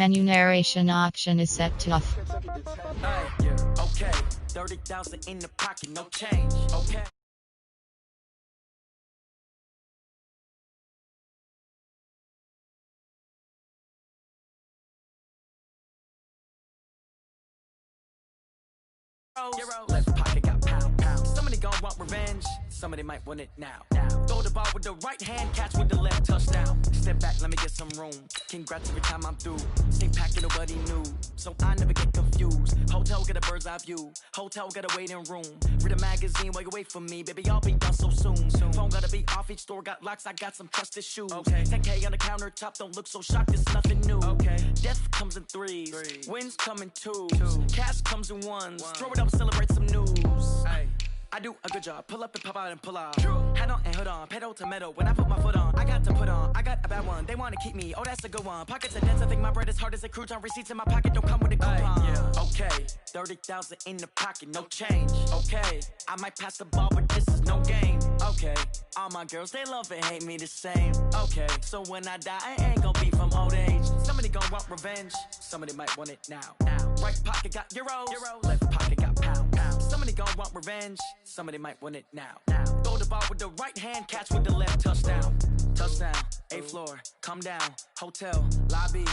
Menu narration option is set to off. Okay, 30,000 in the pocket, no change. Okay. Left pocket got pound. Somebody gon' want revenge, somebody might want it now. Throw the ball with the right hand, catch with the left, touchdown. Step back, let me get some room. Congrats every time I'm through. Stay packing, nobody knew, so I never get confused. Hotel get a bird's eye view. Hotel got a waiting room. Read a magazine while you wait for me, baby. I'll be done so soon. Phone gotta be off, each store got locks. I got some trusted shoes. Okay. 10K on the countertop, don't look so shocked. It's nothing new. Okay. Death comes in threes. Wins come in twos. Cash comes in ones. Throw it up, celebrate some news. Ay. I do a good job, pull up and pop out and pull out. Hat on and hood on, pedal to metal. When I put my foot on, I got to put on. I got a bad one, they wanna keep me. Oh, that's a good one. Pockets are dense, I think my bread is hard as a crouton. Receipts in my pocket don't come with a coupon. Yeah. Okay, 30,000 in the pocket, no change. Okay, I might pass the ball, but this is no game. Okay, all my girls, they love and hate me the same. Okay, so when I die, I ain't gon' be from old age. Somebody gon' want revenge, somebody might want it now. Right pocket got euros, left pocket got pound. Somebody gon' want revenge, somebody might want it now. Throw the ball with the right hand, catch with the left, touchdown. Touchdown, 8th floor, come down, hotel, lobby.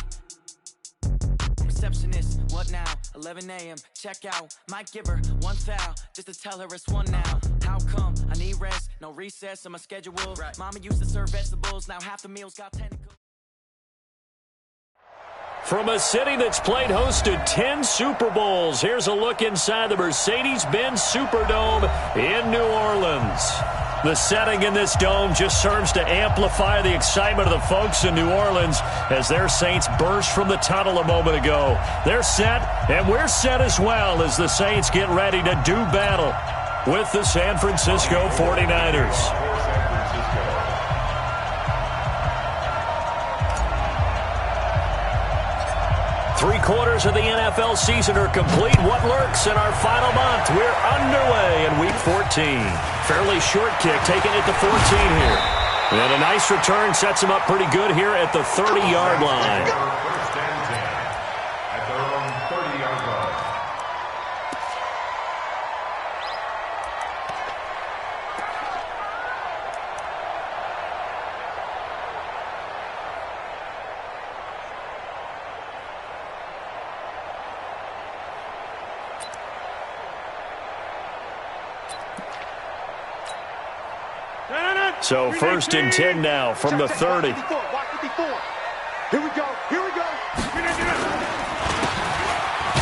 Receptionist, what now? 11 a.m., check out. Might give her one foul, just to tell her it's one now. How come? I need rest, no recess in my schedule. Right. Mama used to serve vegetables, now half the meals got tentacles. From a city that's played host to 10 Super Bowls, here's a look inside the Mercedes-Benz Superdome in New Orleans. The setting in this dome just serves to amplify the excitement of the folks in New Orleans as their Saints burst from the tunnel a moment ago. They're set, and we're set as well as the Saints get ready to do battle with the San Francisco 49ers. Three-quarters of the NFL season are complete. What lurks in our final month? We're underway in Week 14. Fairly short kick, taking it to 14 here. And a nice return sets him up pretty good here at the 30-yard line. First and 10 at their own 30-yard line. So first and 10 now from the 30. Here we go.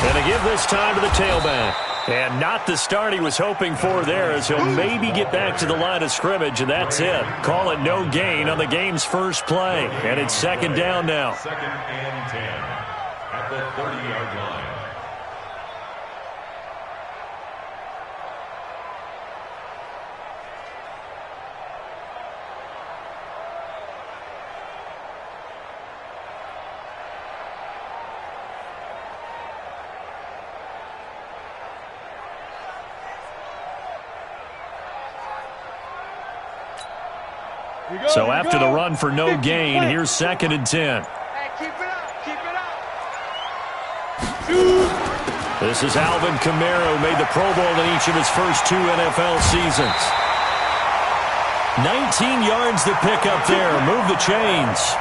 And to give this time to the tailback. And not the start he was hoping for there, as he'll maybe get back to the line of scrimmage, and that's it. Call it no gain on the game's first play. And it's second down now. Second and 10 at the 30-yard line. So after the run for no gain, here's second and 10. Hey, keep it up. This is Alvin Kamara, who made the Pro Bowl in each of his first 2 NFL seasons. 19 yards to pick up there. Move the chains.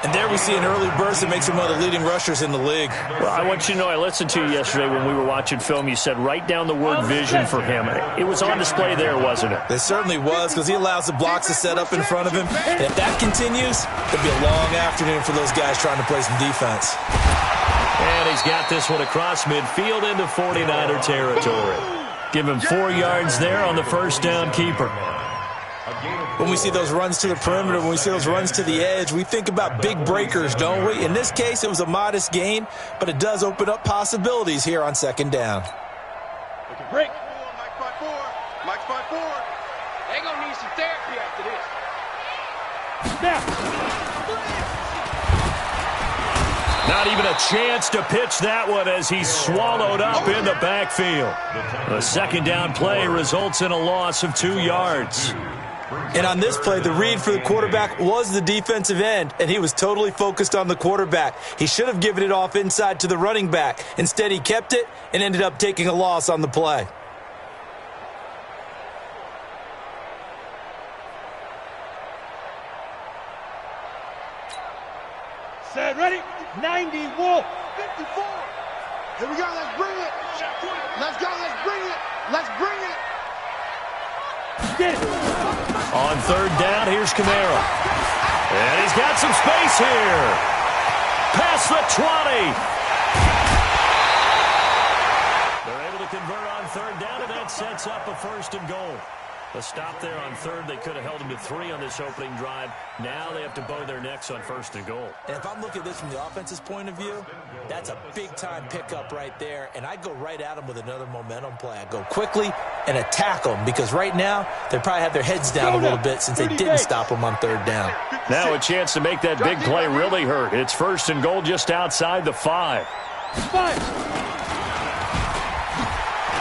And there we see an early burst that makes him one of the leading rushers in the league. Well, I want you to know, I listened to you yesterday when we were watching film. You said write down the word vision for him. It was on display there, wasn't it? It certainly was, because he allows the blocks to set up in front of him. And if that continues, it'll be a long afternoon for those guys trying to play some defense. And he's got this one across midfield into 49er territory. Give him 4 yards there on the first down keeper. When we see those runs to the perimeter, when we see those runs to the edge, we think about big breakers, don't we? In this case, it was a modest gain, but it does open up possibilities here on second down. Break. Mike spot 4. Mike spot 4. They're going to need some therapy after this. Not even a chance to pitch that one as he's swallowed up in the backfield. The second down play results in a loss of 2 yards. And on this play, the read for the quarterback was the defensive end, and he was totally focused on the quarterback. He should have given it off inside to the running back. Instead, he kept it and ended up taking a loss on the play. Set, ready? 90, Wolf. 54. Here we go, let's bring it. Let's go, let's bring it. Let's bring it. Get it. On third down, here's Camara. And he's got some space here. Past the 20. They're able to convert on third down, and that sets up a first and goal. A stop there on third. They could have held him to 3 on this opening drive. Now they have to bow their necks on first and goal. And if I'm looking at this from the offense's point of view, that's a big-time pickup right there. And I go right at them with another momentum play. I go quickly and attack them because right now they probably have their heads down a little bit since they didn't stop them on third down. Now a chance to make that big play really hurt. It's first and goal just outside the 5.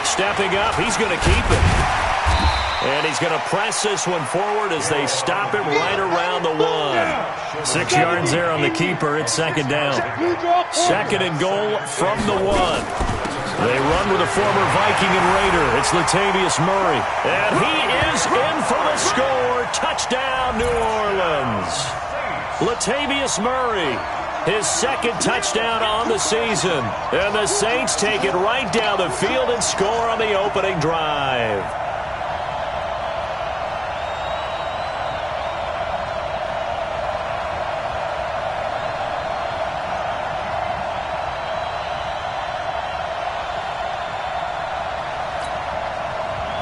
Stepping up, he's going to keep it. And he's going to press this one forward as they stop it right around the 1. 6 yards there on the keeper. It's second down. Second and goal from the 1. They run with a former Viking and Raider. It's Latavius Murray. And he is in for the score. Touchdown, New Orleans. Latavius Murray, his second touchdown on the season. And the Saints take it right down the field and score on the opening drive.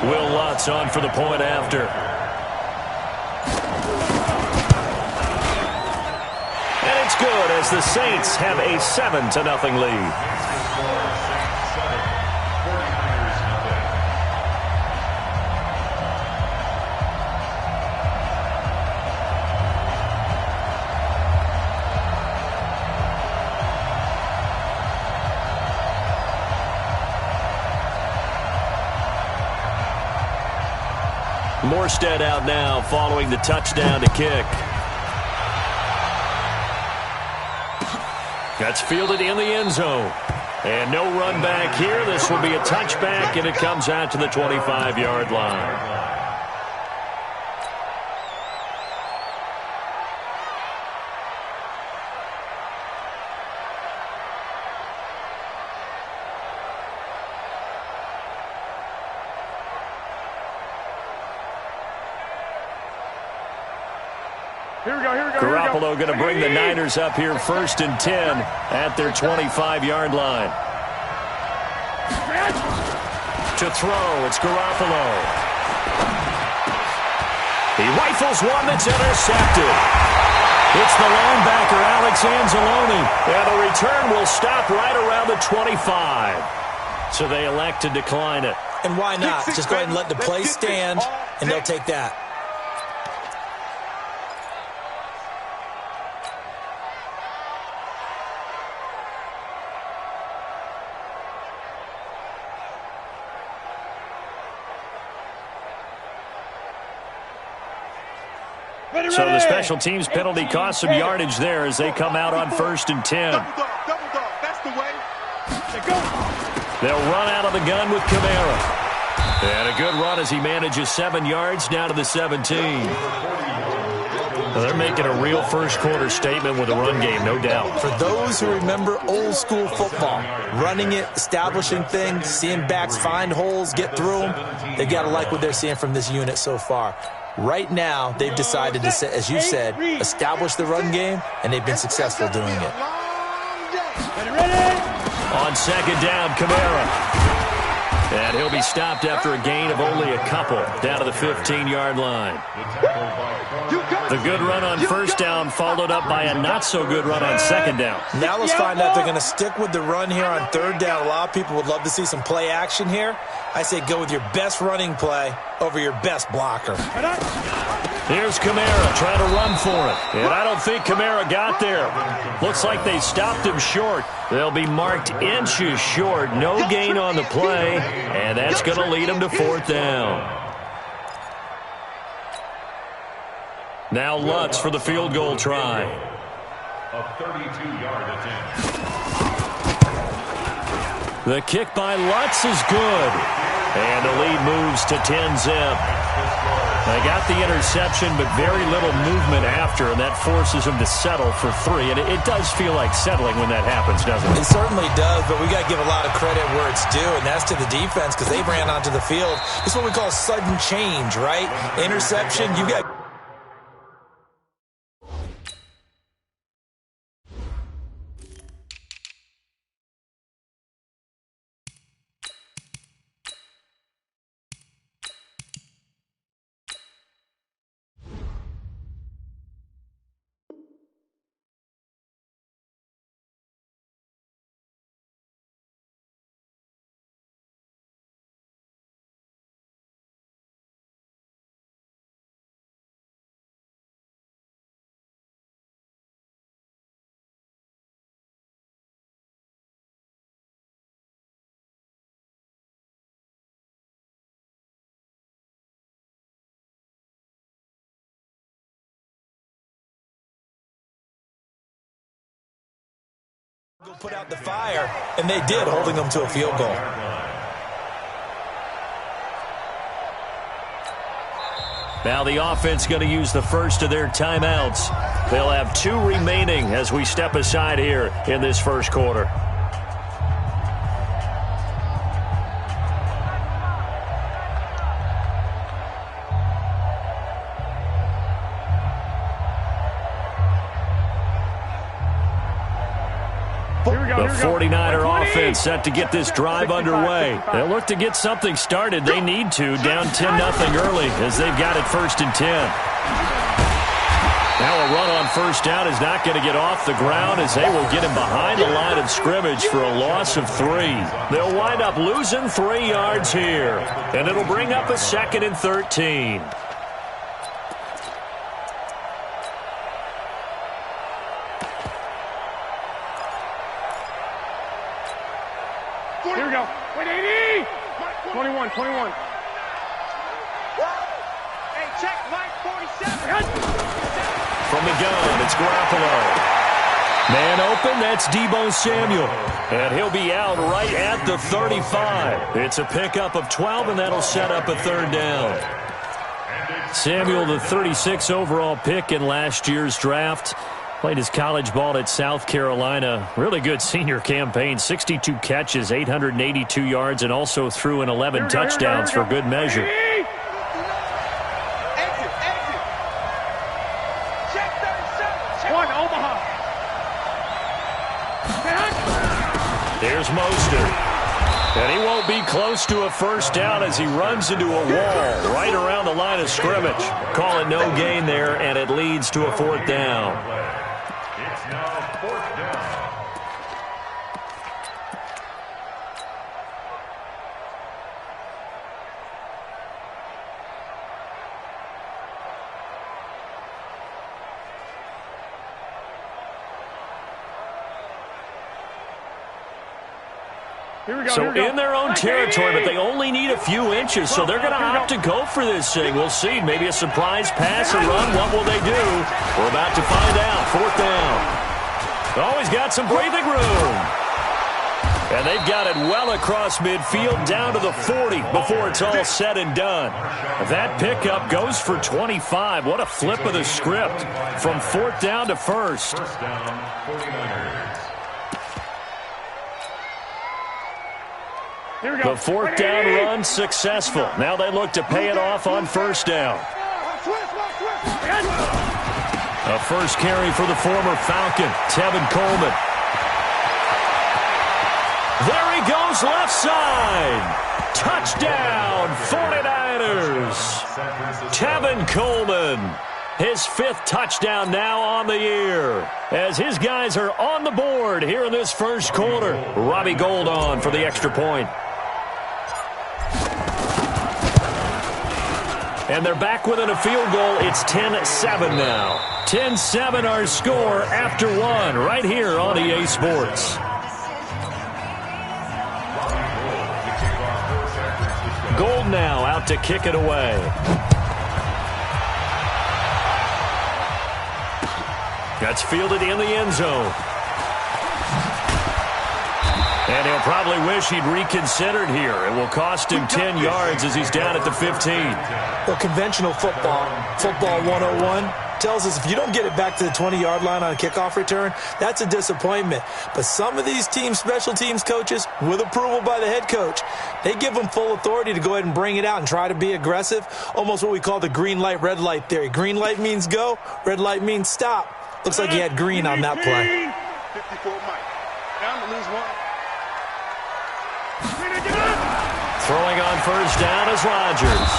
Will Lutz on for the point after. And it's good as the Saints have a 7-0 lead. Morstead out now following the touchdown to kick. That's fielded in the end zone. And no run back here. This will be a touchback, and it comes out to the 25-yard line. Garoppolo going to bring the Niners up here first and 10 at their 25-yard line. To throw, it's Garoppolo. He rifles one that's intercepted. It's the linebacker, Alex Anzalone. And the return will stop right around the 25. So they elect to decline it. And why not? Just go ahead and let the play stand, and they'll take that. So the special teams penalty cost some yardage there as they come out on first and 10. Double dog, that's the way. They'll run out of the gun with Camara. And a good run as he manages 7 yards down to the 17. Well, they're making a real first-quarter statement with a run game, no doubt. For those who remember old-school football, running it, establishing things, seeing backs find holes, get through them, they got to like what they're seeing from this unit so far. Right now, they've decided to, as you said, establish the run game, and they've been successful doing it. Ready? On second down, Kamara. And he'll be stopped after a gain of only a couple, down to the 15-yard line. The good run on first down followed up by a not-so-good run on second down. Now let's find out if they're going to stick with the run here on third down. A lot of people would love to see some play action here. I say go with your best running play over your best blocker. Here's Kamara trying to run for it. And I don't think Kamara got there. Looks like they stopped him short. They'll be marked inches short. No gain on the play. And that's going to lead them to fourth down. Now Lutz for the field goal try. A 32-yard attempt. The kick by Lutz is good. And the lead moves to 10-zip. They got the interception, but very little movement after, and that forces them to settle for 3. And it does feel like settling when that happens, doesn't it? It certainly does, but we got to give a lot of credit where it's due, and that's to the defense because they ran onto the field. It's what we call sudden change, right? Interception, you got... put out the fire, and they did, holding them to a field goal. Now the offense going to use the first of their timeouts. They'll have 2 remaining as we step aside here in this first quarter. The 49er offense set to get this drive underway. They'll look to get something started. They need to, down 10-0 early as they've got it 1st and 10. Now a run on first down is not going to get off the ground as they will get him behind the line of scrimmage for a loss of 3. They'll wind up losing 3 yards here, and it'll bring up a 2nd and 13. Here we go. 21. Hey, check Mike 47. From the gun, it's Garoppolo. Man open, that's Deebo Samuel. And he'll be out right at the 35. It's a pickup of 12, and that'll set up a 3rd down. Samuel, the 36 overall pick in last year's draft. Played his college ball at South Carolina. Really good senior campaign. 62 catches, 882 yards, and also threw in 11 touchdowns for good measure. Exit. Check 37. One, Omaha. Here's Mostert. And he won't be close to a first down as he runs into a wall right around the line of scrimmage. Call it no gain there, and it leads to a 4th down. It's now 4th down. So in their own territory, but they only need a few inches, so they're going to opt to go for this thing. We'll see. Maybe a surprise pass or run. What will they do? We're about to find out. 4th down. Always got some breathing room. And they've got it well across midfield down to the 40 before it's all said and done. That pickup goes for 25. What a flip of the script from 4th down to 1st. First down, 49ers. The 4th down run successful. Now they look to pay it off on first down. A first carry for the former Falcon, Tevin Coleman. goes left side. Touchdown, 49ers. Tevin Coleman, his 5th touchdown now on the year, as his guys are on the board here in this first quarter. Robbie Gould on for the extra point. And they're back within a field goal. It's 10-7 now. 10-7 our score after one right here on EA Sports. Gould now out to kick it away. That's fielded in the end zone. And he'll probably wish he'd reconsidered here. It will cost him 10 yards as he's down at the 15. Well, conventional football 101, tells us if you don't get it back to the 20-yard line on a kickoff return, that's a disappointment. But some of these teams, special teams coaches, with approval by the head coach, they give them full authority to go ahead and bring it out and try to be aggressive, almost what we call the green light, red light theory. Green light means go, red light means stop. Looks like he had green on that play. 54 Mike. Down to lose one. Throwing on first down is Rodgers.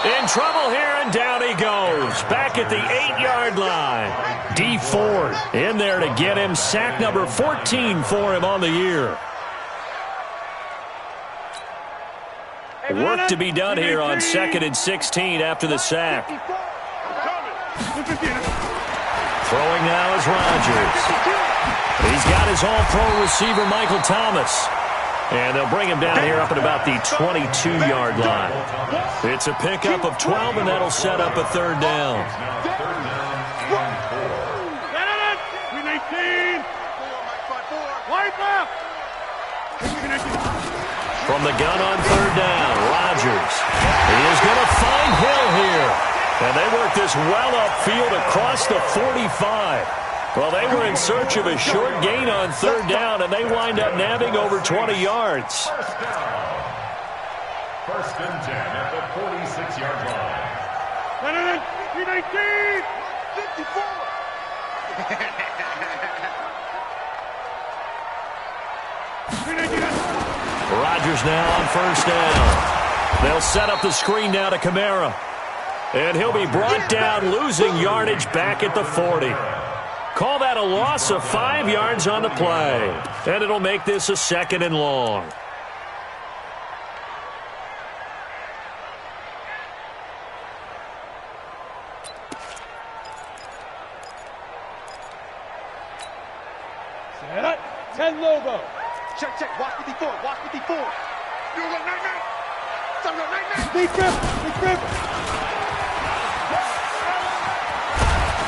In trouble here, and down he goes. Back at the 8-yard line. D Ford in there to get him. Sack number 14 for him on the year. Work to be done here on 2nd and 16 after the sack. Throwing now is Rodgers. He's got his all-pro receiver, Michael Thomas. And they'll bring him down here up at about the 22-yard line. It's a pickup of 12, and that'll set up a 3rd down. From the gun on 3rd down, Rodgers. He is going to find Hill here. And they work this well upfield across the 45. Well, they were in search of a short gain on 3rd down, and they wind up nabbing over 20 yards. First down. 1st and 10 at the 46-yard line. 54. Rodgers now on 1st down. They'll set up the screen now to Kamara. And he'll be brought down, losing yardage back at the 40. Call that a loss of 5 yards on the play. And it'll make this a 2nd and long. Set up. 10 Lobo. Check, check. Watch 54. Watch 54. You go night-night. Some go night-night. Big grip.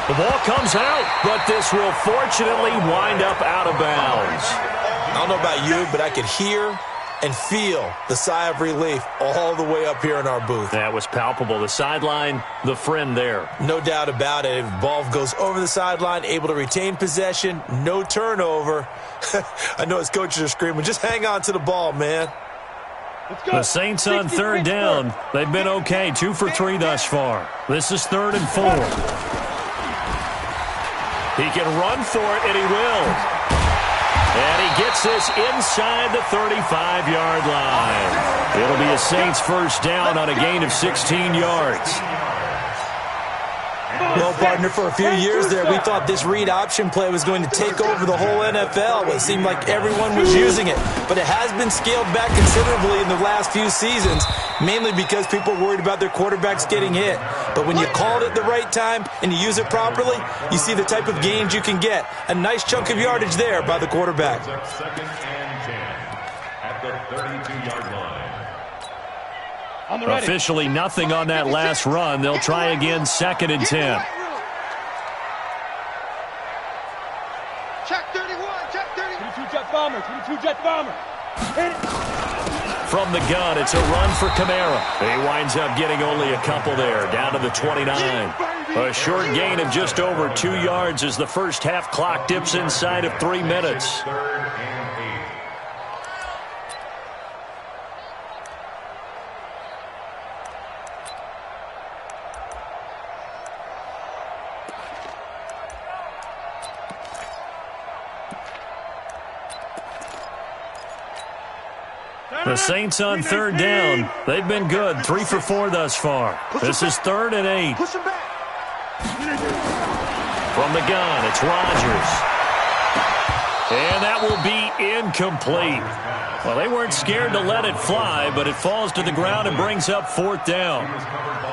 The ball comes out, but this will fortunately wind up out of bounds. I don't know about you, but I could hear and feel the sigh of relief all the way up here in our booth. That was palpable. The sideline, the friend there. No doubt about it. If the ball goes over the sideline, able to retain possession, no turnover. I know his coaches are screaming, just hang on to the ball, man. The Saints on 3rd down. They've been okay, 2 for 3 thus far. This is 3rd and 4. He can run for it, and he will. And he gets this inside the 35-yard line. It'll be a Saints first down on a gain of 16 yards. Well, partner, for a few years there, we thought this read option play was going to take over the whole NFL. It seemed like everyone was using it. But it has been scaled back considerably in the last few seasons, mainly because people are worried about their quarterbacks getting hit. But when you call it at the right time and you use it properly, you see the type of gains you can get. A nice chunk of yardage there by the quarterback. 2nd and 10 at the 32-yard line. Officially nothing on that last run. They'll try again 2nd and 10. Check 31. Check 30. 22 jet bomber. 22 jet bomber. Hit it. From the gun, it's a run for Kamara. He winds up getting only a couple there, down to the 29. A short gain of just over 2 yards as the first half clock dips inside of 3 minutes. 3rd and 8. The Saints on third down. They've been good, 3 for 4 thus far. This is 3rd and 8. Push him back. From the gun, it's Rodgers. And that will be incomplete. Well, they weren't scared to let it fly, but it falls to the ground and brings up 4th down.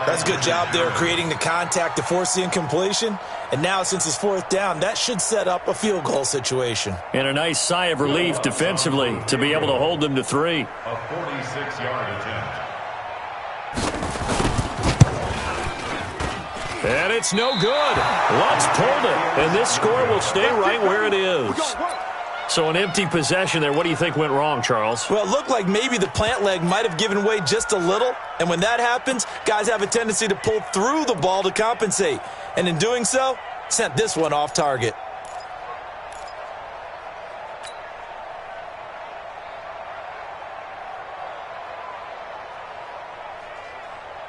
That's a good job there creating the contact to force the incompletion. And now, since it's 4th down, that should set up a field goal situation. And a nice sigh of relief defensively to be able to hold them to 3. A 46-yard attempt. And it's no good. Lutz pulled it, and this score will stay right where it is. So an empty possession there. What do you think went wrong, Charles? Well, it looked like maybe the plant leg might have given way just a little. And when that happens, guys have a tendency to pull through the ball to compensate. And in doing so, sent this one off target.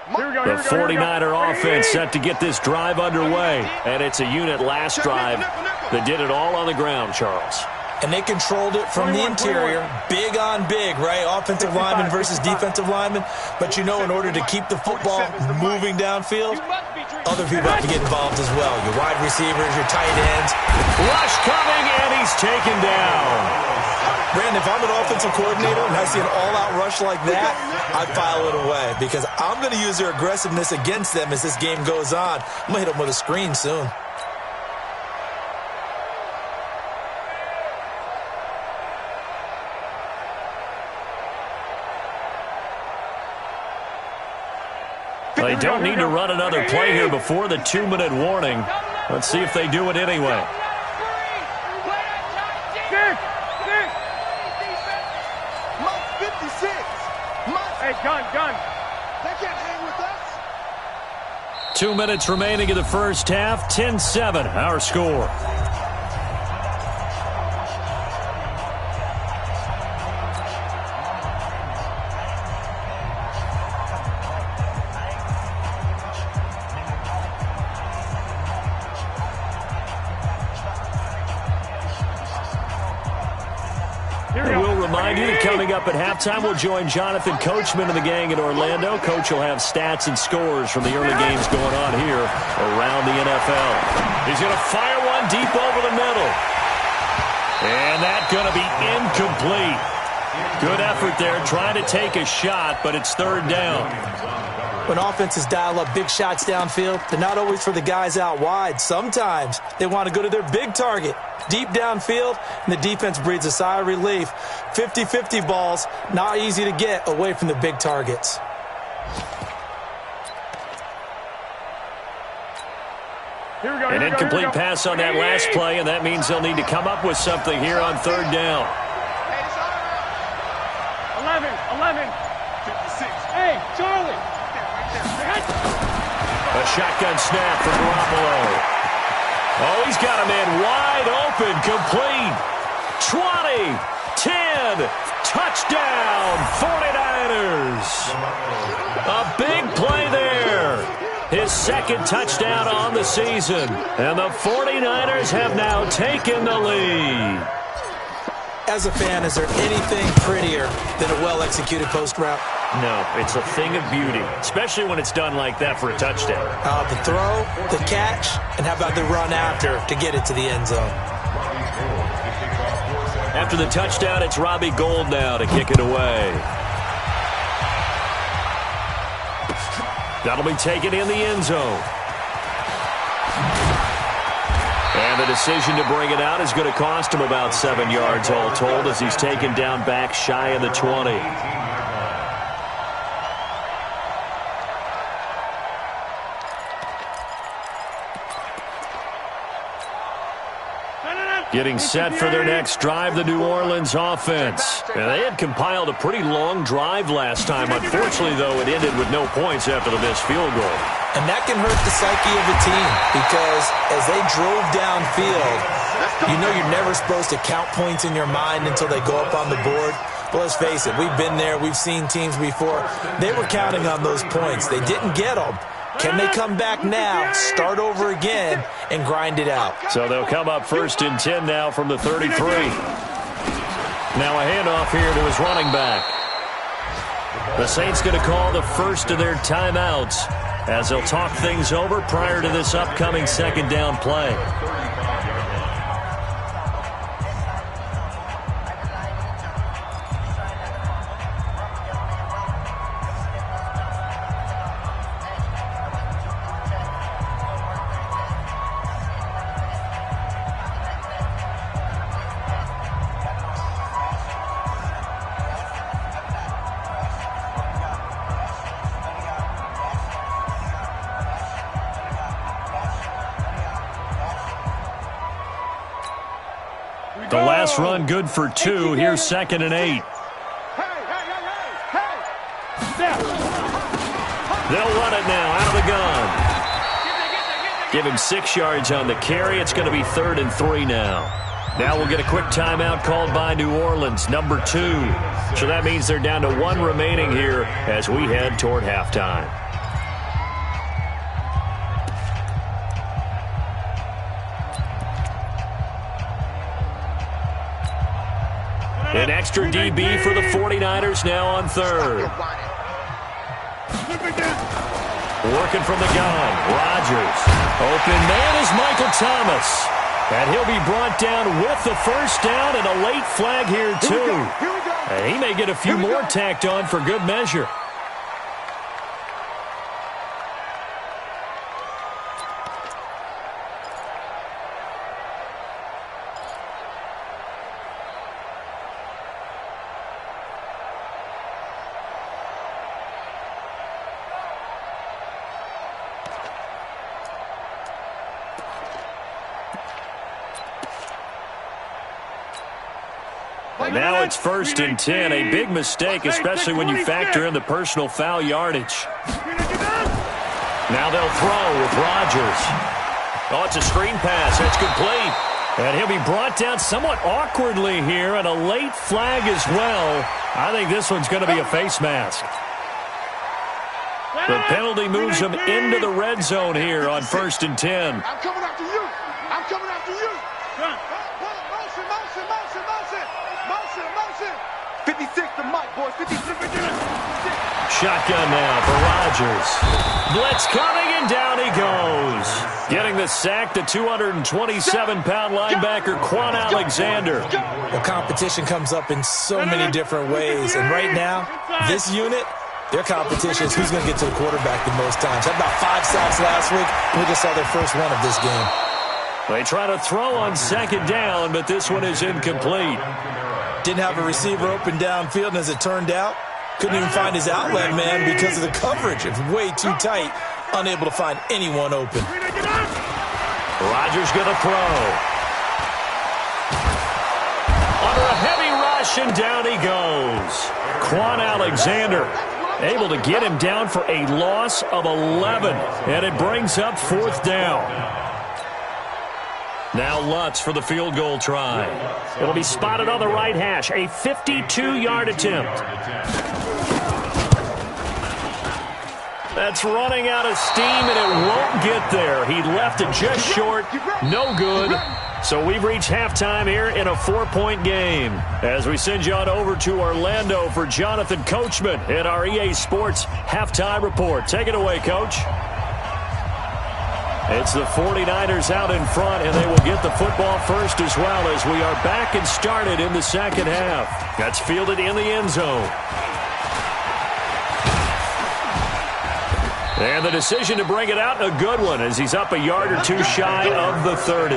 The 49er offense set to get this drive underway. And it's a unit last drive that did it all on the ground, Charles. And they controlled it from the interior. Big on big, right? Offensive lineman versus defensive lineman. But you know, in order to keep the football moving downfield, other people have to get involved as well. Your wide receivers, your tight ends. Rush coming, and he's taken down. Brandon, if I'm an offensive coordinator and I see an all-out rush like that, I file it away because I'm going to use their aggressiveness against them as this game goes on. I'm going to hit them with a screen soon. They don't need to run another play here before the 2-minute warning. Let's see if they do it anyway. Hey, gun. They can't hang with us. 2 minutes remaining in the first half. 10-7, our score. Coming up at halftime, we'll join Jonathan Coachman and the gang in Orlando. Coach will have stats and scores from the early games going on here around the NFL. He's going to fire one deep over the middle. And that's going to be incomplete. Good effort there, trying to take a shot, but it's 3rd down. When offenses dial up big shots downfield, they're not always for the guys out wide. Sometimes they want to go to their big target, deep downfield, and the defense breathes a sigh of relief. 50-50 balls, not easy to get away from the big targets. An incomplete pass on that last play, and that means they'll need to come up with something here on 3rd down. 11. 56. Hey, Charlie. A shotgun snap for Garoppolo. Oh, he's got a man wide open, complete. 20, 10, touchdown, 49ers. A big play there. His 2nd touchdown on the season. And the 49ers have now taken the lead. As a fan, is there anything prettier than a well-executed post route? No, it's a thing of beauty, especially when it's done like that for a touchdown. The throw, the catch, and how about the run after to get it to the end zone? After the touchdown, it's Robbie Gould now to kick it away. That'll be taken in the end zone. And the decision to bring it out is going to cost him about 7 yards all told as he's taken down back shy of the 20. Getting set for their next drive, the New Orleans offense. And they had compiled a pretty long drive last time. Unfortunately, though, it ended with no points after the missed field goal. And that can hurt the psyche of the team because as they drove downfield, you know you're never supposed to count points in your mind until they go up on the board. But let's face it, we've been there. We've seen teams before. They were counting on those points. They didn't get them. Can they come back now, start over again, and grind it out? So they'll come up 1st and 10 now from the 33. Now a handoff here to his running back. The Saints going to call the first of their timeouts as they'll talk things over prior to this upcoming second down play. The last run good for 2. Here's 2nd and 8. They'll run it now out of the gun. Give him 6 yards on the carry. It's going to be 3rd and 3 now. Now we'll get a quick timeout called by New Orleans, number 2. So that means they're down to 1 remaining here as we head toward halftime. An extra DB for the 49ers now on 3rd. Working from the gun, Rodgers. Open man is Michael Thomas. And he'll be brought down with the first down and a late flag here too. And he may get a few more tacked on for good measure. Now it's 1st and 10, a big mistake, especially when you factor in the personal foul yardage. Now they'll throw with Rodgers. Oh, it's a screen pass. That's complete. And he'll be brought down somewhat awkwardly here, and a late flag as well. I think this one's going to be a face mask. The penalty moves him into the red zone here on 1st and 10. I'm coming after you. I'm coming after you. Motion. 56 to Mike, boys. 56. Shotgun now for Rodgers. Blitz coming, and down he goes. Getting the sack, the 227-pound linebacker, Quan Alexander. Well, competition comes up in so many different ways. And right now, this unit, their competition is who's going to get to the quarterback the most times. Had about 5 sacks last week. We just saw their first one of this game. They try to throw on 2nd down, but this one is incomplete. Didn't have a receiver open downfield, and as it turned out, couldn't even find his outlet man because of the coverage. It's way too tight, unable to find anyone open. Rodgers going to throw. Under a heavy rush, and down he goes. Quan Alexander able to get him down for a loss of 11, and it brings up 4th down. Now Lutz for the field goal try. It'll be spotted on the right hash. A 52-yard attempt. That's running out of steam, and it won't get there. He left it just short. No good. So we've reached halftime here in a 4-point game. As we send you on over to Orlando for Jonathan Coachman in our EA Sports Halftime Report. Take it away, Coach. It's the 49ers out in front, and they will get the football first as well as we are back and started in the second half. That's fielded in the end zone. And the decision to bring it out, a good one, as he's up a yard or two shy of the 30.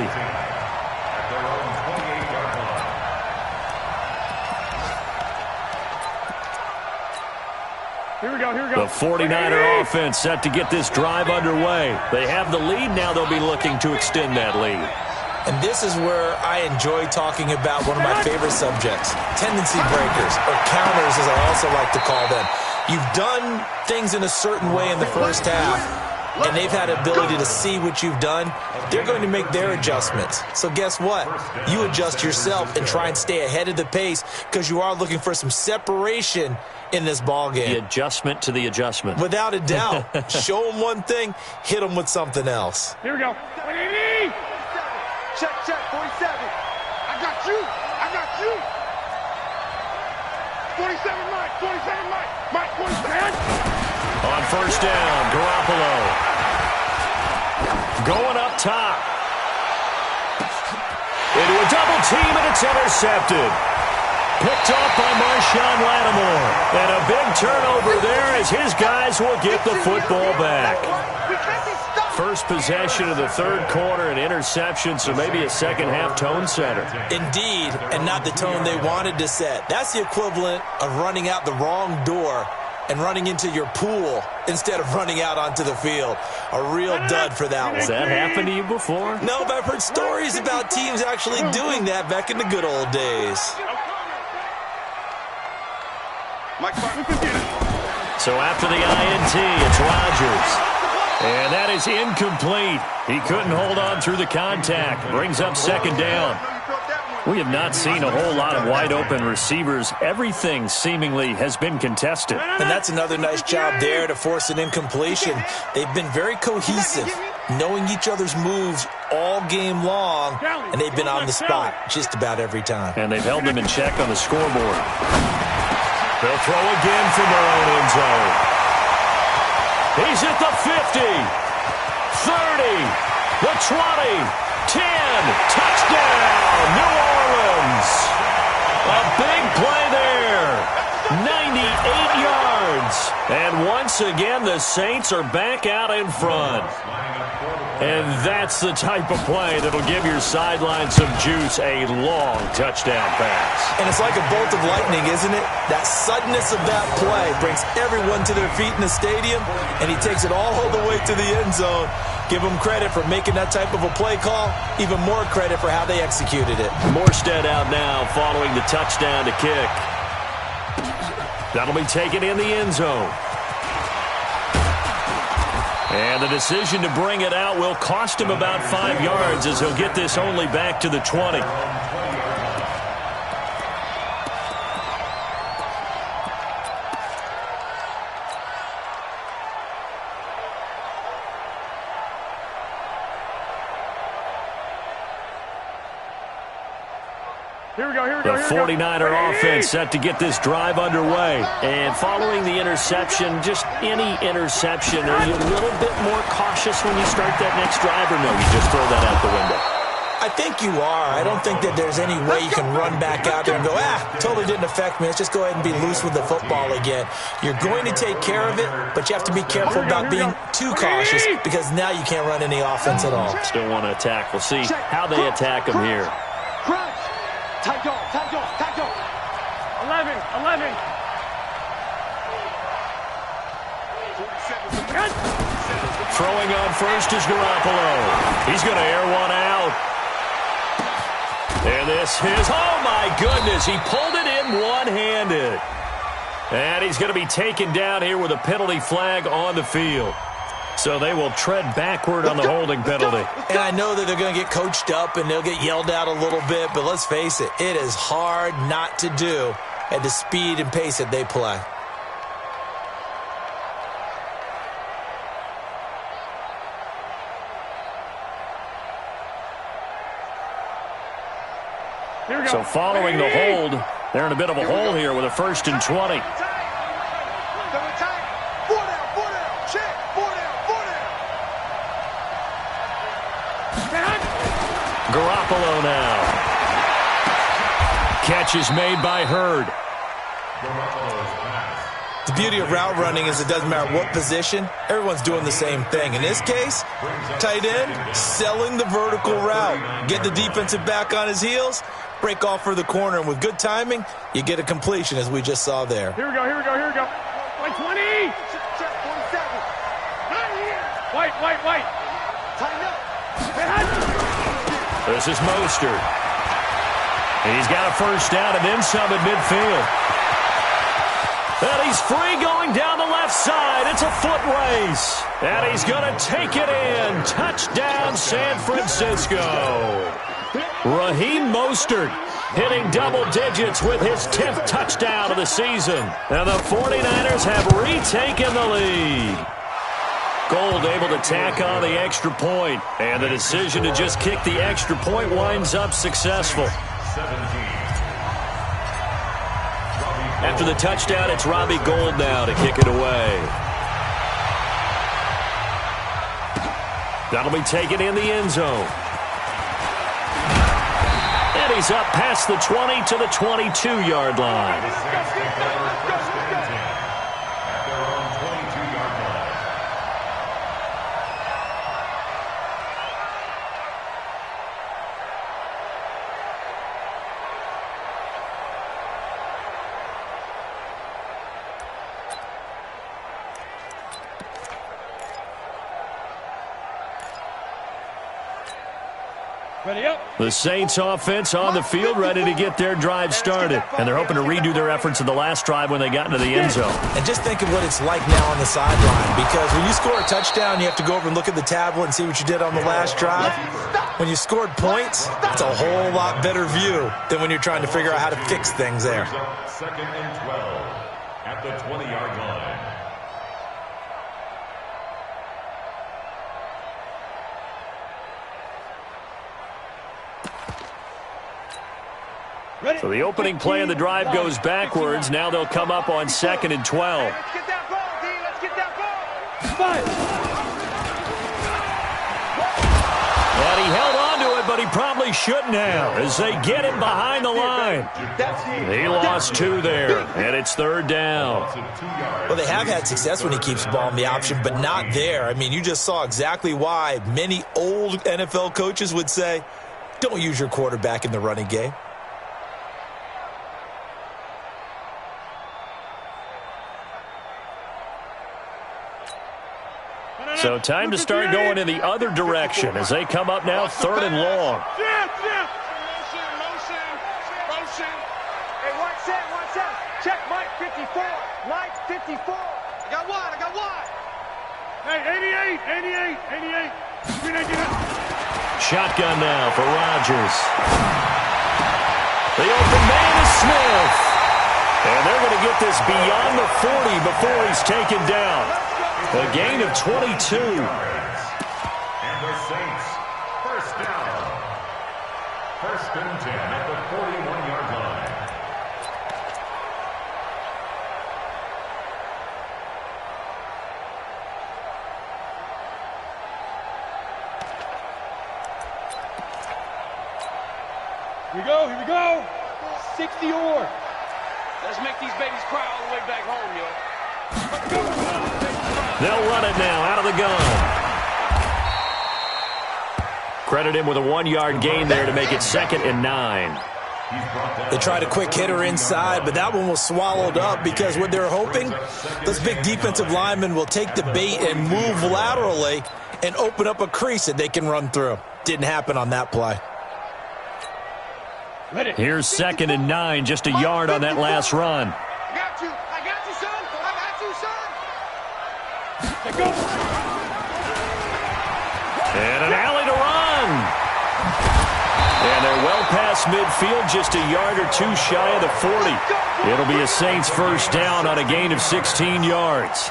Here we go. The 49er offense set to get this drive underway. They have the lead. Now they'll be looking to extend that lead. And this is where I enjoy talking about one of my favorite subjects, tendency breakers, or counters as I also like to call them. You've done things in a certain way in the first half, and they've had ability to see what you've done. They're going to make their adjustments. So guess what? You adjust yourself and try and stay ahead of the pace because you are looking for some separation in this ball game. The adjustment to the adjustment. Without a doubt. Show them one thing, hit them with something else. Here we go. Check, 47. I got you. 47, Mike. On first down, Garoppolo. Going up top. Into a double team, and it's intercepted. Picked off by Marshawn Lattimore. And a big turnover there as his guys will get the football back. First possession of the third quarter, an interception, so maybe a second-half tone setter. Indeed, and not the tone they wanted to set. That's the equivalent of running out the wrong door and running into your pool instead of running out onto the field. A real dud for that one. Has that happened to you before? No, but I've heard stories about teams actually doing that back in the good old days. So after the INT, it's Rodgers. And that is incomplete. He couldn't hold on through the contact. Brings up second down. We have not seen a whole lot of wide-open receivers. Everything seemingly has been contested. And that's another nice job there to force an incompletion. They've been very cohesive, knowing each other's moves all game long, and they've been on the spot just about every time. And they've held them in check on the scoreboard. They'll throw again from their own end zone. He's at the 50, 30, the 20, 10, touchdown, New Orleans. A big play there, 98 yards. And once again, the Saints are back out in front. And that's the type of play that'll give your sideline some juice, a long touchdown pass. And it's like a bolt of lightning, isn't it? That suddenness of that play brings everyone to their feet in the stadium, and he takes it all the way to the end zone. Give him credit for making that type of a play call, even more credit for how they executed it. Morstead out now following the touchdown to kick. That'll be taken in the end zone. And the decision to bring it out will cost him about 5 yards as he'll get this only back to the 20. The 49er offense set to get this drive underway. And following the interception, just any interception, are you a little bit more cautious when you start that next drive, or no, you just throw that out the window? I think you are. I don't think that there's any way you can run back out there and go, totally didn't affect me. Let's just go ahead and be loose with the football again. You're going to take care of it, but you have to be careful about being too cautious because now you can't run any offense at all. Still want to attack. We'll see how they attack him here. Tight dog. 11. Throwing on first is Garoppolo. He's going to air one out. And this is, oh my goodness, he pulled it in one-handed. And he's going to be taken down here with a penalty flag on the field. So they will tread backward on the holding penalty. And I know that they're going to get coached up and they'll get yelled at a little bit, but let's face it, it is hard not to do at the speed and pace that they play. So following the hold, they're in a bit of a hole here with a 1st and 20. Garoppolo now. Catch is made by Hurd. The beauty of route running is it doesn't matter what position, everyone's doing the same thing. In this case, tight end, selling the vertical route. Get the defensive back on his heels, break off for the corner, and with good timing, you get a completion as we just saw there. Here we go. 120. White. Tighten up. This is Mostert. And he's got a 1st down and then some at midfield. And he's free going down the left side. It's a foot race. And he's going to take it in. Touchdown, San Francisco. Raheem Mostert hitting double digits with his 10th touchdown of the season. And the 49ers have retaken the lead. Gold able to tack on the extra point, and the decision to just kick the extra point winds up successful. After the touchdown, it's Robbie Gould now to kick it away. That'll be taken in the end zone. And he's up past the 20 to the 22-yard line. The Saints offense on the field, ready to get their drive started. And they're hoping to redo their efforts in the last drive when they got into the end zone. And just think of what it's like now on the sideline, because when you score a touchdown, you have to go over and look at the tablet and see what you did on the last drive. When you scored points, it's a whole lot better view than when you're trying to figure out how to fix things there. Second and 12 at the 20-yard line. So the opening play of the drive goes backwards. Now they'll come up on 2nd and 12. Let's get that ball, D. Let's get that ball. And he held on to it, but he probably shouldn't have, as they get him behind the line. He lost 2 there, and it's 3rd down. Well, they have had success when he keeps the ball in the option, but not there. I mean, you just saw exactly why many old NFL coaches would say, don't use your quarterback in the running game. So time to start going in the other direction as they come up now 3rd and long. Motion. Hey, 1 7. Check Mike 54. Mike 54. I got one. Hey, 88. Shotgun now for Rodgers. The open man is Smith. And they're going to get this beyond the 40 before he's taken down. A gain of 22. And the Saints, first down. 1st and 10 at the 41-yard line. Here we go. 60 or. Let's make these babies cry all the way back home, yo. They'll run it now out of the gun. Credit him with a 1-yard gain there to make it 2nd and 9. They tried a quick hitter inside, but that one was swallowed up because what they're hoping, those big defensive linemen will take the bait and move laterally and open up a crease that they can run through. Didn't happen on that play. Here's 2nd and 9, just a yard on that last run. I got you, son. And an alley to run. And they're well past midfield, just a yard or 2 shy of the 40. It'll be a Saints first down on a gain of 16 yards.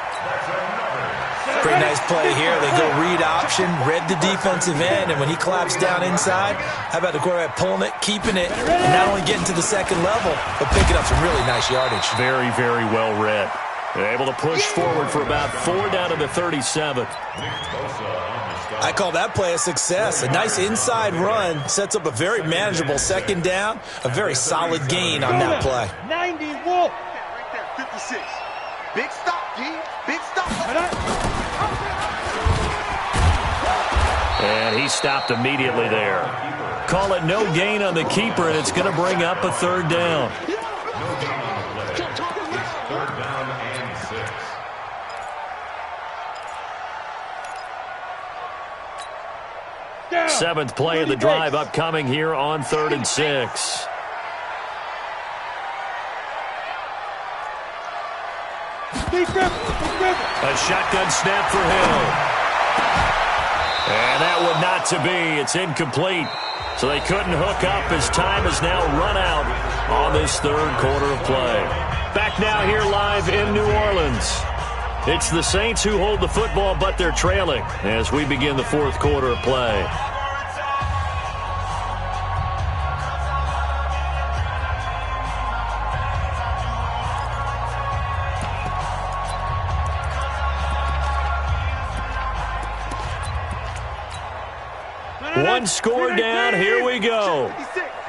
Pretty nice play here. They go read option, read the defensive end, and when he claps down inside, how about the quarterback pulling it, keeping it, and not only getting to the 2nd level, but picking up some really nice yardage. Very, very well read. They're able to push forward for about 4 down to the 37. I call that play a success. A nice inside run sets up a very manageable 2nd down, a very solid gain on that play. 90 Wolf. Right there, 56. Big stop, G. Big stop. And he stopped immediately there. Call it no gain on the keeper, and it's going to bring up a 3rd down. No gain on the play. It's 3rd down and 6. 7th play of the drive upcoming here on 3rd and 6. A shotgun snap for Hill. And that one not to be. It's incomplete. So they couldn't hook up as time has now run out on this 3rd quarter of play. Back now here live in New Orleans. It's the Saints who hold the football, but they're trailing as we begin the 4th quarter of play. One score down. Here we go.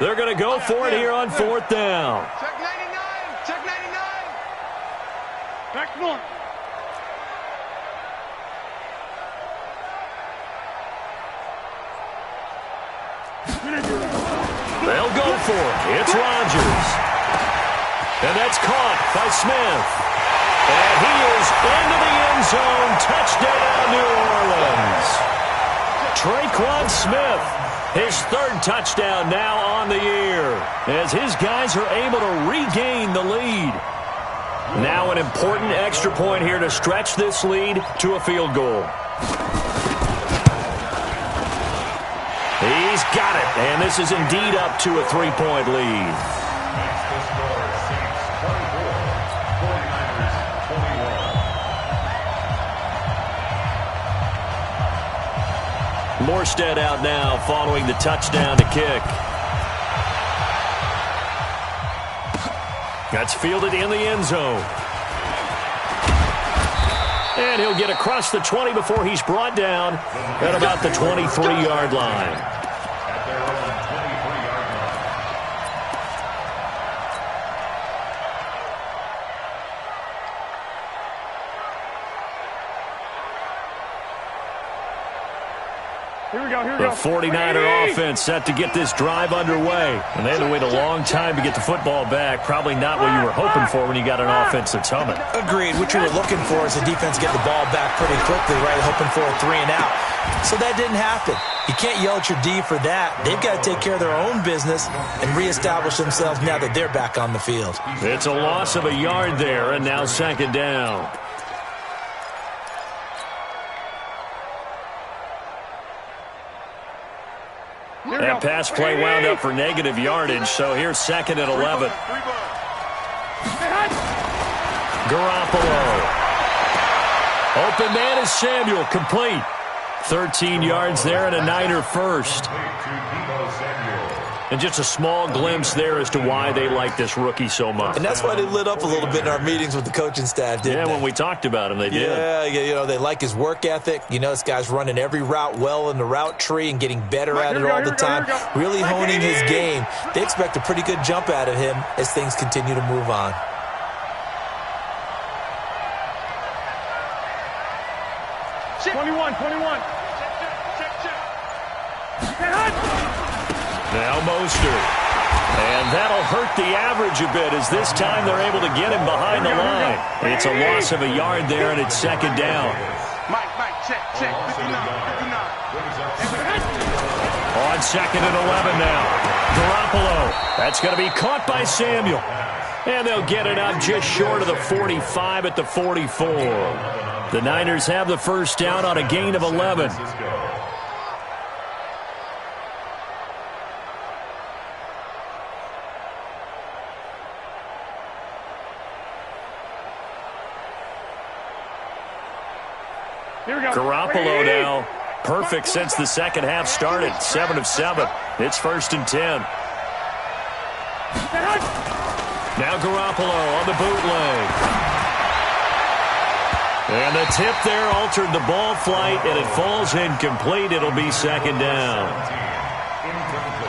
They're going to go for it here on 4th down. Check 99. Check 99. Back north. They'll go for it. It's Rodgers. And that's caught by Smith. And he is into the end zone. Touchdown, New Orleans. Traquan Smith, his 3rd touchdown now on the year, as his guys are able to regain the lead. Now an important extra point here to stretch this lead to a field goal. He's got it, and this is indeed up to a 3-point lead. That's the score. Saints 24, 49ers 21. Morstead out now following the touchdown to kick. That's fielded in the end zone. And he'll get across the 20 before he's brought down at about the 23-yard line. At their own 23-yard line. Here we go. The 49er offense set to get this drive underway. And they had to wait a long time to get the football back. Probably not what you were hoping for when you got an offense that's humming. Agreed. What you were looking for is the defense getting the ball back pretty quickly, right? Hoping for a 3 and out. So that didn't happen. You can't yell at your D for that. They've got to take care of their own business and reestablish themselves now that they're back on the field. It's a loss of a yard there, and now 2nd down. That pass play wound up for negative yardage, so here's 2nd and 11. Garoppolo. Open man is Samuel, complete. 13 yards there and a Niner first. And just a small glimpse there as to why they like this rookie so much. And that's why they lit up a little bit in our meetings with the coaching staff, didn't they? When we talked about him, they did. Yeah, you know, they like his work ethic. You know, this guy's running every route well in the route tree and getting better at it all the time, really honing his game. They expect a pretty good jump out of him as things continue to move on. Check. 21. Now Mostert. And that'll hurt the average a bit as this time they're able to get him behind the line. It's a loss of a yard there, and it's 2nd down. Mike, check. 59. On 2nd and 11 now. Garoppolo. That's going to be caught by Samuel. And they'll get it up just short of the 45 at the 44. The Niners have the 1st down on a gain of 11. Garoppolo now. Perfect since the 2nd half started. 7 of 7. It's 1st and 10. Now Garoppolo on the bootleg. And the tip there altered the ball flight, and it falls incomplete. It'll be 2nd down.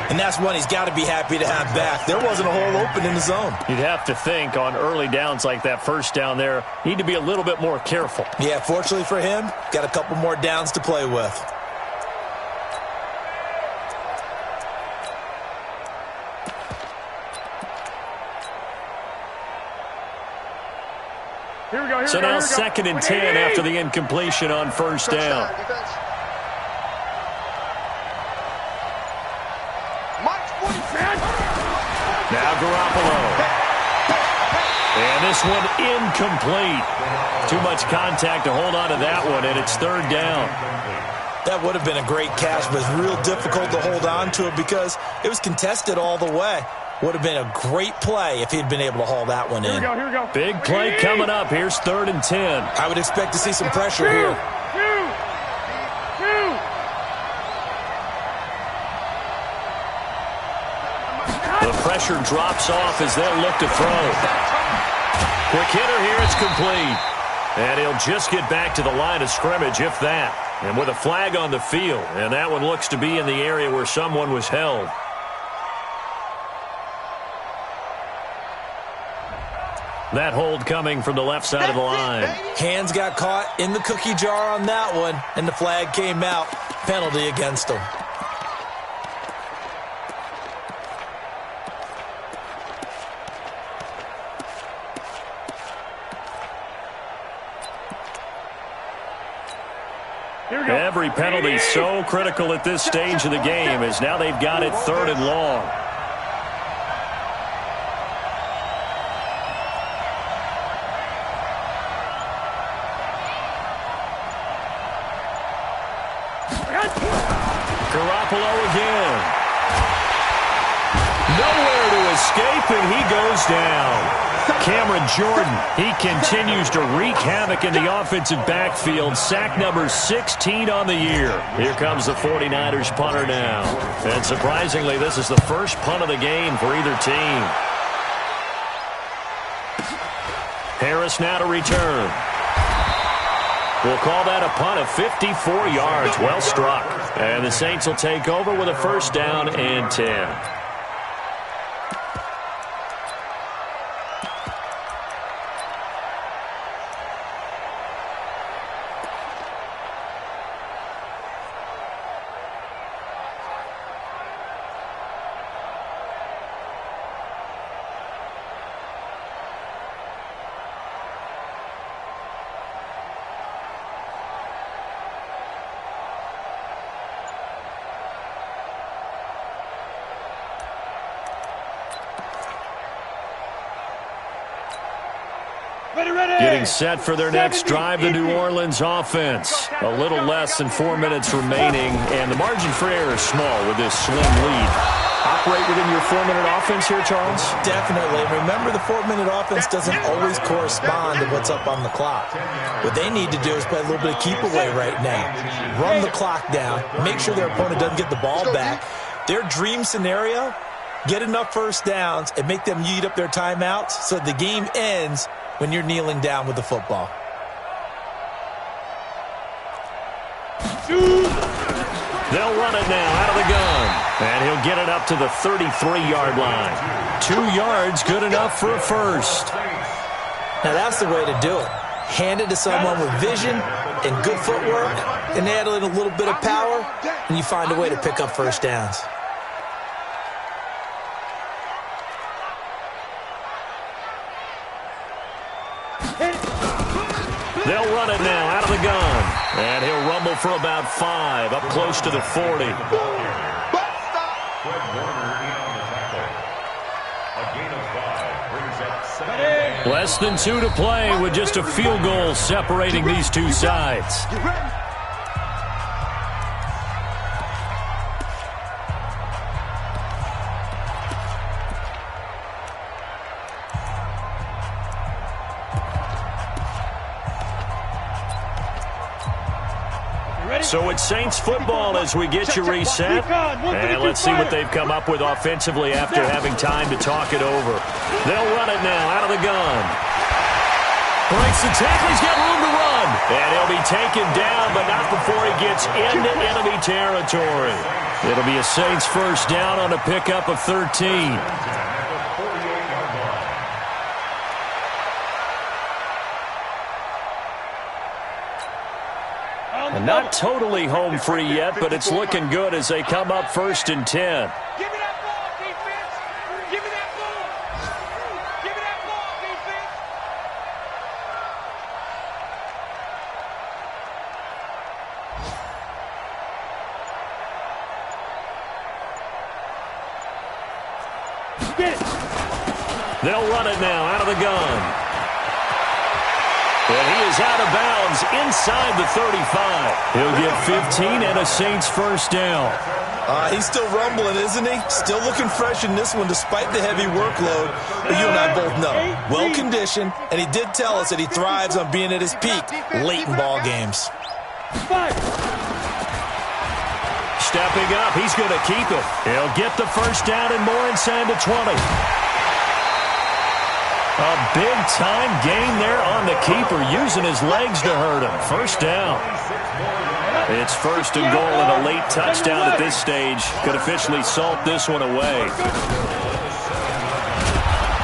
And that's one he's got to be happy to have back. There wasn't a hole open in the zone. You'd have to think on early downs like that 1st down there, need to be a little bit more careful. Yeah, fortunately for him, got a couple more downs to play with. So now 2nd and 10 after the incompletion on 1st down. Now Garoppolo. And this one incomplete. Too much contact to hold on to that one, and it's 3rd down. That would have been a great catch, but it's real difficult to hold on to it because it was contested all the way. Would have been a great play if he'd been able to haul that one in. Here we go. Big play coming up. Here's 3rd and 10. I would expect to see some pressure here. The pressure drops off as they'll look to throw. Quick hitter here. It's complete. And he'll just get back to the line of scrimmage, if that. And with a flag on the field, and that one looks to be in the area where someone was held. That hold coming from the left side of the line. Hands got caught in the cookie jar on that one, and the flag came out. Penalty against him. Every penalty so critical at this stage of the game, as now they've got it 3rd and long. Garoppolo again. Nowhere to escape, and he goes down. Cameron Jordan, he continues to wreak havoc in the offensive backfield. Sack number 16 on the year. Here comes the 49ers punter now. And surprisingly, this is the first punt of the game for either team. Harris now to return. We'll call that a punt of 54 yards. Well struck. And the Saints will take over with a 1st down and 10. Getting set for their next drive, the New Orleans offense. A little less than 4 minutes remaining, and the margin for error is small with this slim lead. Operate within your 4-minute offense here, Charles? Definitely. Remember, the 4-minute offense doesn't always correspond to what's up on the clock. What they need to do is play a little bit of keep away right now. Run the clock down. Make sure their opponent doesn't get the ball back. Their dream scenario, get enough 1st downs and make them eat up their timeouts so the game ends when you're kneeling down with the football. They'll run it now out of the gun. And he'll get it up to the 33-yard line. 2 yards, good enough for a 1st. Now that's the way to do it. Hand it to someone with vision and good footwork, and add in a little bit of power, and you find a way to pick up 1st downs. They'll run it now out of the gun. And he'll rumble for about 5, up close to the 40. Less than 2 to play with just a field goal separating these two sides. So it's Saints football as we get you reset. And let's see what they've come up with offensively after having time to talk it over. They'll run it now out of the gun. Breaks the tackle. He's got room to run. And he'll be taken down, but not before he gets into enemy territory. It'll be a Saints 1st down on a pickup of 13. And not totally home free yet, but it's looking good as they come up 1st and 10. Give me that ball, defense! Give me that ball! Give me that ball, defense! Get it! They'll run it now out of the gun. And he is out of bounds inside the 35. He'll get 15 and a Saints 1st down. He's still rumbling, isn't he? Still looking fresh in this one despite the heavy workload. But you and I both know, well-conditioned, and he did tell us that he thrives on being at his peak late in ball games. Stepping up, he's going to keep it. He'll get the 1st down and more inside the 20. A big-time gain there on the keeper, using his legs to hurt him. 1st down. It's first and goal and a late touchdown at this stage. Could officially salt this one away.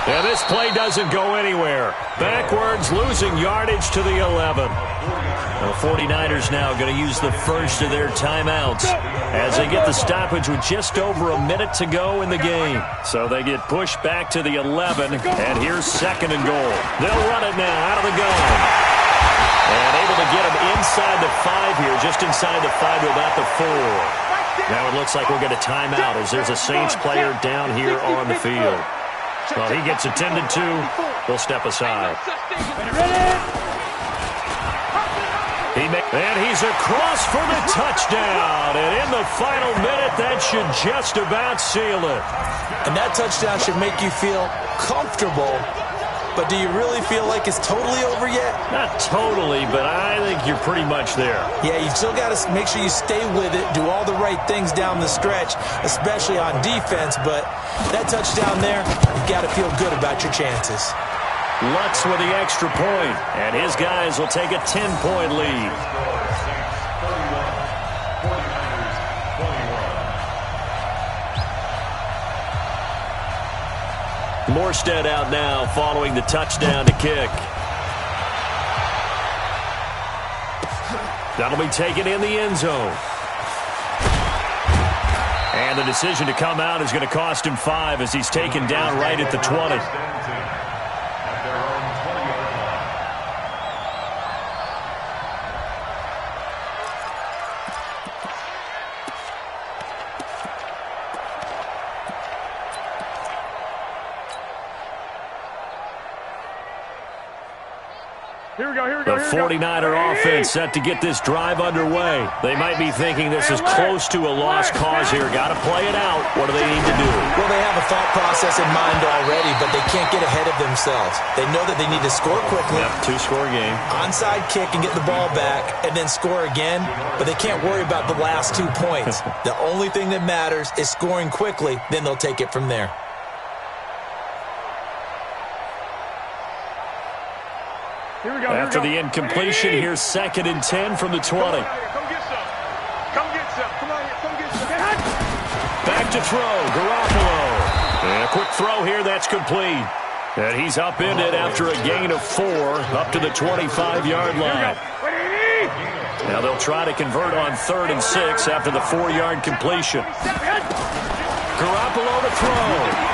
And this play doesn't go anywhere. Backwards, losing yardage to the 11. The 49ers now going to use the first of their timeouts as they get the stoppage with just over a minute to go in the game. So they get pushed back to the 11, and here's second and goal. They'll run it now out of the gun. And able to get him inside the 5 here, just inside the 5 to about the 4. Now it looks like we'll get a timeout as there's a Saints player down here on the field. Well, he gets attended to. We'll step aside. And he's across for the touchdown. And in the final minute, that should just about seal it. And that touchdown should make you feel comfortable. But do you really feel like it's totally over yet? Not totally, but I think you're pretty much there. Yeah, you still got to make sure you stay with it, do all the right things down the stretch, especially on defense. But that touchdown there, you've got to feel good about your chances. Lutz with the extra point, and his guys will take a 10-point lead. Morstead out now following the touchdown to kick. That'll be taken in the end zone. And the decision to come out is going to cost him 5 as he's taken down right at the 20. The 49er offense set to get this drive underway. They might be thinking this is close to a lost cause here. Got to play it out. What do they need to do? Well, they have a thought process in mind already, but they can't get ahead of themselves. They know that they need to score quickly. Yep, 2-score game. Onside kick and get the ball back and then score again, but they can't worry about the last 2 points. The only thing that matters is scoring quickly, then they'll take it from there. After the incompletion, here's 2nd and 10 from the 20. Come get some. Come get some. Come on here. Come get some. Back to throw, Garoppolo. And a quick throw here, that's complete. And he's upended after a gain of 4 up to the 25-yard line. Now they'll try to convert on 3rd and 6 after the 4-yard completion. Garoppolo to throw.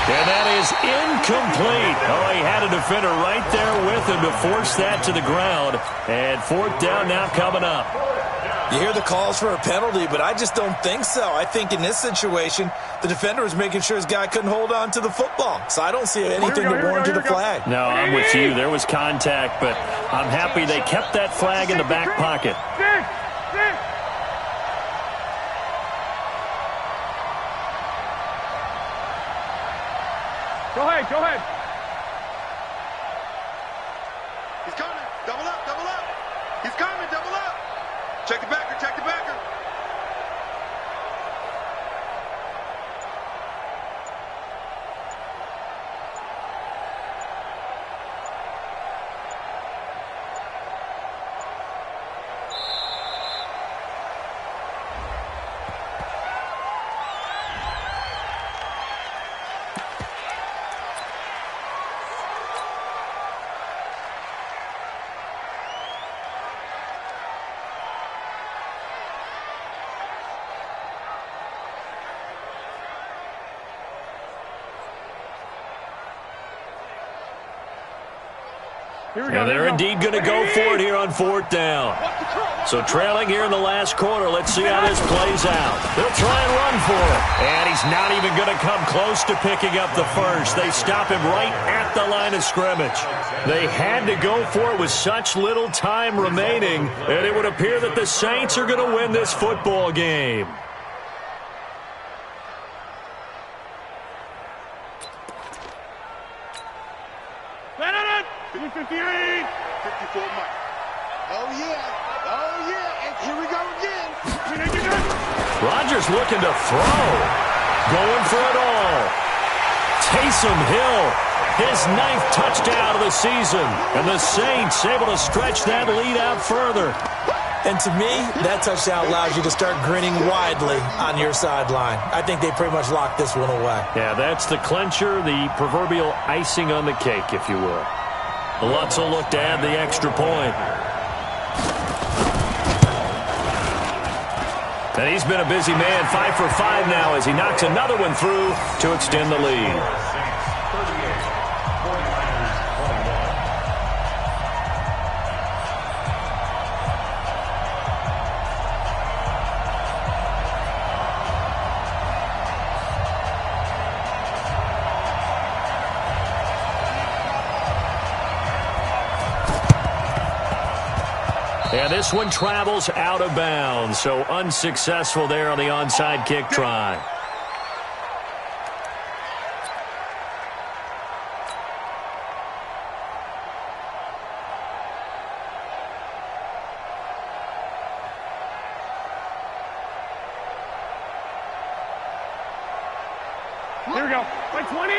And that is incomplete. Oh, he had a defender right there with him to force that to the ground. And 4th down now coming up. You hear the calls for a penalty, but I just don't think so. I think in this situation, the defender was making sure his guy couldn't hold on to the football. So I don't see anything that warranted a flag. No, I'm with you. There was contact, but I'm happy they kept that flag in the back pocket. Go ahead, go ahead. He's coming. Double up, double up. He's coming, double up. Check the backer, check the backer. And they're indeed going to go for it here on 4th down. So trailing here in the last quarter, let's see how this plays out. They'll try and run for it. And he's not even going to come close to picking up the first. They stop him right at the line of scrimmage. They had to go for it with such little time remaining, and it would appear that the Saints are going to win this football game. Rodgers looking to throw. Going for it all. Taysom Hill, his 9th touchdown of the season. And the Saints able to stretch that lead out further. And to me, that touchdown allows you to start grinning widely on your sideline. I think they pretty much locked this one away. Yeah, that's the clincher, the proverbial icing on the cake, if you will. Lutz will look to add the extra point. And he's been a busy man, 5 for 5 now as he knocks another one through to extend the lead. And this one travels out of bounds, so unsuccessful there on the onside kick try. Here we go. By 20.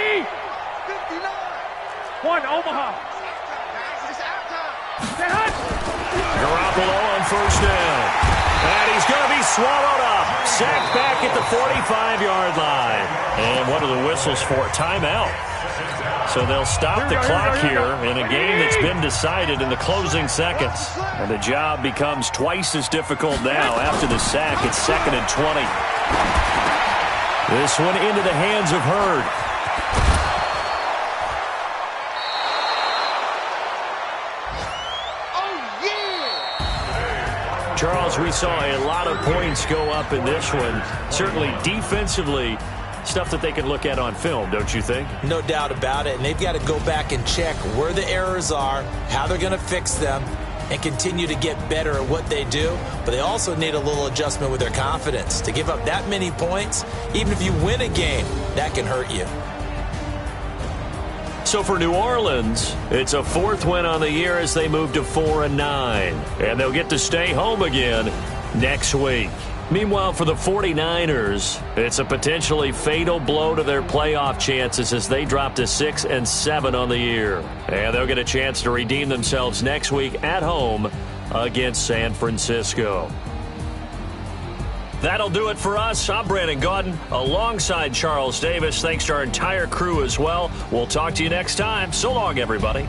59. One, Omaha. It's out time. Say hut. Garoppolo on first down. And he's going to be swallowed up. Sacked back at the 45-yard line. And what are the whistles for? Timeout. So they'll stop the clock here in a game that's been decided in the closing seconds. And the job becomes twice as difficult now after the sack. It's 2nd and 20. This one into the hands of Hurd. Charles, we saw a lot of points go up in this one. Certainly defensively, stuff that they can look at on film, don't you think? No doubt about it. And they've got to go back and check where the errors are, how they're going to fix them, and continue to get better at what they do. But they also need a little adjustment with their confidence. To give up that many points, even if you win a game, that can hurt you. So for New Orleans, it's a 4th win on the year as they move to 4-9. And they'll get to stay home again next week. Meanwhile, for the 49ers, it's a potentially fatal blow to their playoff chances as they drop to 6-7 on the year. And they'll get a chance to redeem themselves next week at home against San Francisco. That'll do it for us. I'm Brandon Gaudin alongside Charles Davis. Thanks to our entire crew as well. We'll talk to you next time. So long, everybody.